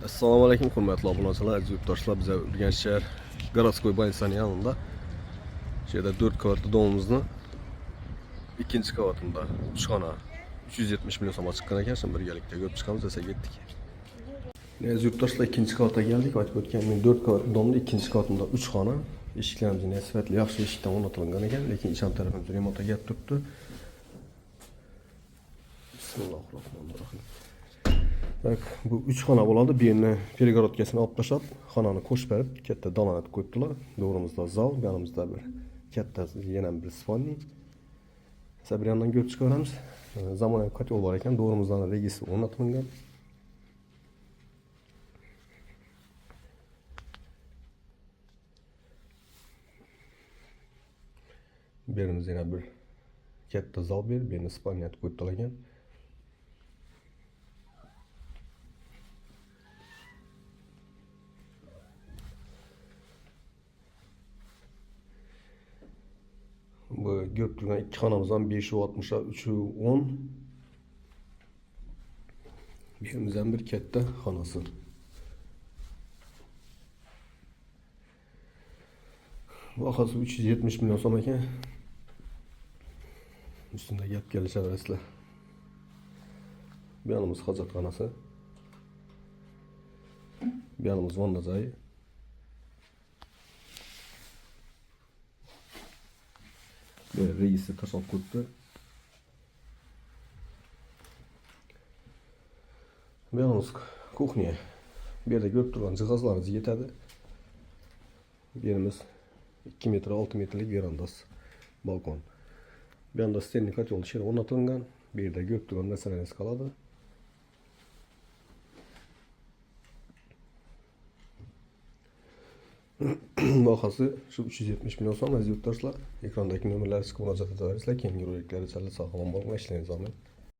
Assalomu alaykum hurmatli obunachilar, aziz yurtdoshlar. Biz Urganch shahar Городской больницасының yanında. Şu yerda 4 qavatli domimizni ikkinchi qavatında 3 xona 370 milyon so'mga chiqqan ekan. Şimdi birgalikda ko'rib chiqamiz desa ketdik. Aziz yurtdoshlar, ikkinchi qavatga keldik. Aytib o'tganim 4 qavatli domda ikkinchi qavatında 3 xona. Eshiklarimiz sifatli yaxshi eshikdan o'rnatilgan ekan, lekin icham tarafimiz remontga kelib turibdi. Bismillahirrohmanirrohim. Bak, bu 3 xona bo'ladi. Birini перегородкасini olib tashlab, xonani qo'shib berib, katta donat qo'yibdilar. Doğrumuzda zal, yanımızda bir katta yana bir spalni. Mesela bir yandan ko'rib chiqaramiz. Zamonaviy kotел bor ekan, doğrumuzdan regisi o'rnatilgan. Birimiz yana bir katta zal berib, birini spalni qo'yibdilar ekan. Bu görüp durgan iki xonamizdan 560'a 3'ü 10. Birimizden bir katta xonasi. Bahası 370 milyon so'm ekan. Üstünde gap kelishadi. Bu yanımız hojatxonasi. Bu yanımız vanda joyi. Böyle reisi taşak koydu. Bu yanımız kuchnya. Bu yerda ko'rib turgan jihozlarimiz yetadi. Yerimiz 2 metre 6 metrelik verandası, balkon. Bir yanda stenli kotel içeri o'rnatilgan. Bir yerda ko'rib turgan narsalarimiz qoladi. Bahası şu 370 milyon so'm aziz yurtdoshlar. Ekrandagi nomerlarga murojaat etaverasizlar. Keyingi roliklarda sog'lom bo'lib ishlaymiz.